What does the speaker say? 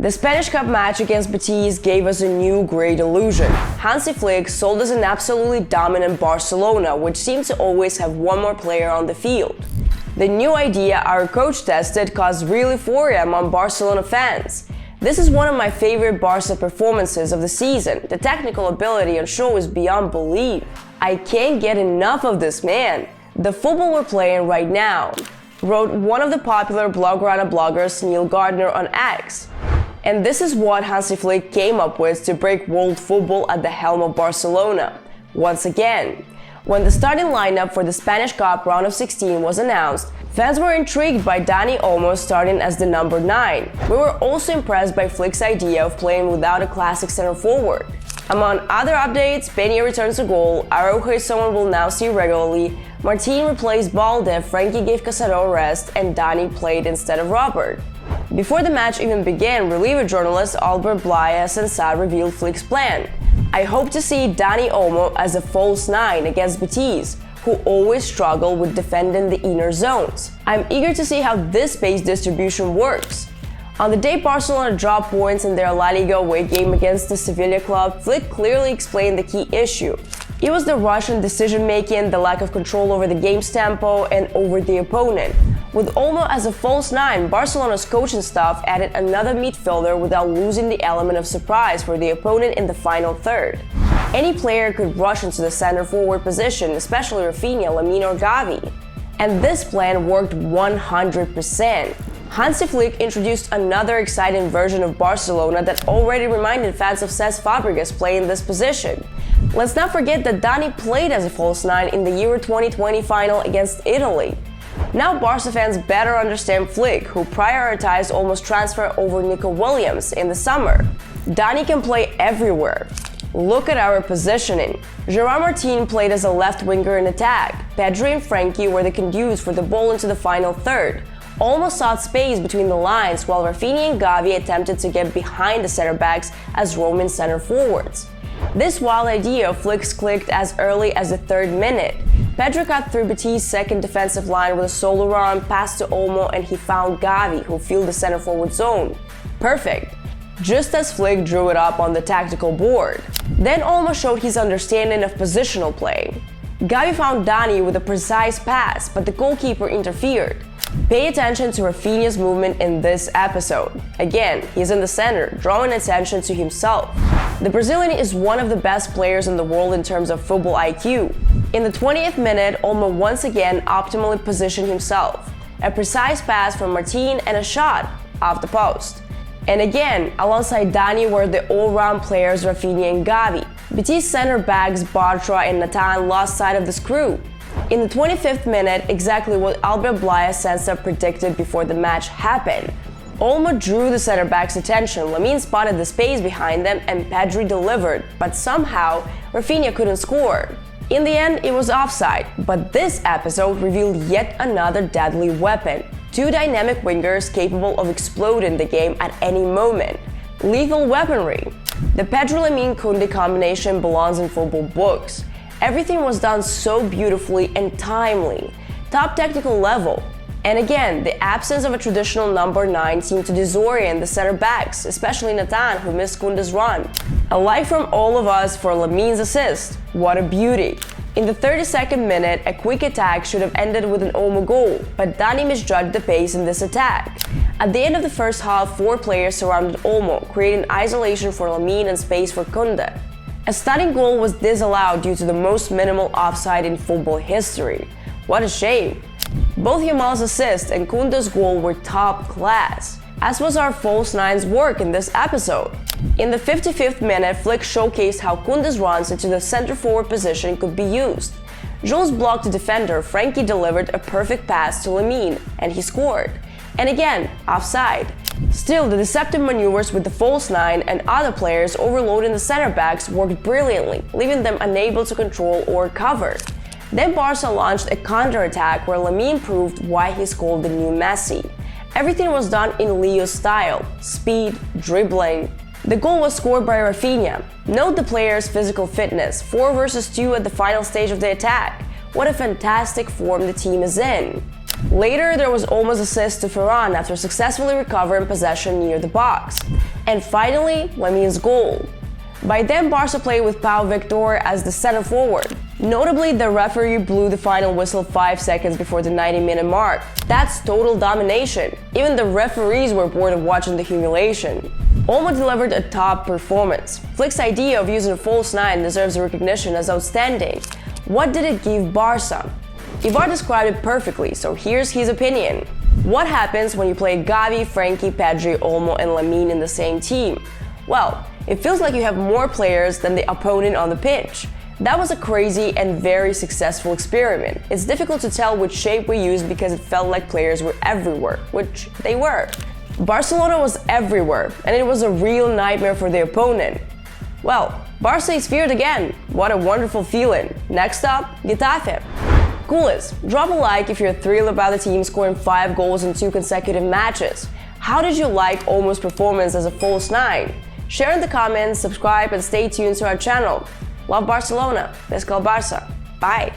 The Spanish Cup match against Betis gave us a new great illusion. Hansi Flick sold us an absolutely dominant Barcelona, which seemed to always have one more player on the field. The new idea our coach tested caused real euphoria among Barcelona fans. This is one of my favorite Barca performances of the season. The technical ability on show is beyond belief. I can't get enough of this man. The football we're playing right now, wrote one of the popular blaugrana bloggers, Neal Gardner, on X. And this is what Hansi Flick came up with to break world football at the helm of Barcelona. Once again, when the starting lineup for the Spanish Cup round of 16 was announced, fans were intrigued by Dani Olmo starting as the number 9. We were also impressed by Flick's idea of playing without a classic center forward. Among other updates, Peña returns to goal, Araujo is someone we'll now see regularly, Martin replaced Balde, Frankie gave Casado a rest, and Dani played instead of Robert. Before the match even began, reliever journalist Albert Blaya Sensat revealed Flick's plan. I hope to see Dani Olmo as a false 9 against Betis, who always struggle with defending the inner zones. I'm eager to see how this space distribution works. On the day Barcelona dropped points in their La Liga away game against the Sevilla club, Flick clearly explained the key issue. It was the rush in decision-making, the lack of control over the game's tempo, and over the opponent. With Olmo as a false 9, Barcelona's coaching staff added another midfielder without losing the element of surprise for the opponent in the final third. Any player could rush into the center forward position, especially Rafinha, Lamine, or Gavi. And this plan worked 100%. Hansi Flick introduced another exciting version of Barcelona that already reminded fans of Cesc Fabregas playing this position. Let's not forget that Dani played as a false 9 in the Euro 2020 final against Italy. Now Barca fans better understand Flick, who prioritized Olmo's transfer over Nico Williams in the summer. Dani can play everywhere. Look at our positioning. Gerard Martin played as a left winger in attack. Pedri and Frankie were the conduits for the ball into the final third. Olmo sought space between the lines, while Rafinha and Gavi attempted to get behind the center backs as roaming center forwards. This wild idea of Flick's clicked as early as the 3rd minute. Pedri cut through Betis' second defensive line with a solo run, passed to Olmo, and he found Gavi, who filled the center forward zone. Perfect. Just as Flick drew it up on the tactical board. Then Olmo showed his understanding of positional play. Gavi found Dani with a precise pass, but the goalkeeper interfered. Pay attention to Rafinha's movement in this episode. Again, he's in the center, drawing attention to himself. The Brazilian is one of the best players in the world in terms of football IQ. In the 20th minute, Olmo once again optimally positioned himself. A precise pass from Martin and a shot off the post. And again, alongside Dani were the all-round players Rafinha and Gavi. Betis center backs Bartra and Nathan lost sight of the screw. In the 25th minute, exactly what Albert Blaya Sensat predicted before the match happened. Olmo drew the center back's attention, Lamine spotted the space behind them, and Pedri delivered, but somehow Rafinha couldn't score. In the end, it was offside, but this episode revealed yet another deadly weapon. 2 dynamic wingers capable of exploding the game at any moment. Lethal weaponry. The Pedri-Lamine Koundé combination belongs in football books. Everything was done so beautifully and timely. Top technical level. And again, the absence of a traditional number 9 seemed to disorient the center backs, especially Nathan, who missed Koundé's run. A like from all of us for Lamine's assist. What a beauty. In the 32nd minute, a quick attack should have ended with an Olmo goal, but Dani misjudged the pace in this attack. At the end of the first half, 4 players surrounded Olmo, creating isolation for Lamine and space for Koundé. A stunning goal was disallowed due to the most minimal offside in football history. What a shame. Both Yamal's assist and Koundé's goal were top class, as was our false 9's work in this episode. In the 55th minute, Flick showcased how Koundé's runs into the center forward position could be used. Jules blocked the defender, Frankie delivered a perfect pass to Lamine, and he scored. And again, offside. Still, the deceptive maneuvers with the false 9 and other players overloading the center backs worked brilliantly, leaving them unable to control or cover. Then Barca launched a counter-attack where Lamine proved why he's called the new Messi. Everything was done in Leo's style, speed, dribbling. The goal was scored by Rafinha. Note the player's physical fitness, 4 versus 2 at the final stage of the attack. What a fantastic form the team is in. Later, there was Olmo's assist to Ferran after successfully recovering possession near the box. And finally, Lamin's goal. By then, Barca played with Pau Victor as the center forward. Notably, the referee blew the final whistle 5 seconds before the 90-minute mark. That's total domination. Even the referees were bored of watching the humiliation. Olmo delivered a top performance. Flick's idea of using a false 9 deserves recognition as outstanding. What did it give Barca? Ivar described it perfectly, so here's his opinion. What happens when you play Gavi, Frankie, Pedri, Olmo, and Lamin in the same team? Well, it feels like you have more players than the opponent on the pitch. That was a crazy and very successful experiment. It's difficult to tell which shape we used because it felt like players were everywhere, which they were. Barcelona was everywhere, and it was a real nightmare for the opponent. Well, Barca is feared again. What a wonderful feeling. Next up, Getafe. CULES, drop a like if you're thrilled about the team scoring 5 goals in 2 consecutive matches. How did you like Olmo's performance as a false 9? Share in the comments, subscribe, and stay tuned to our channel. Love Barcelona. Let's go Barça. Bye.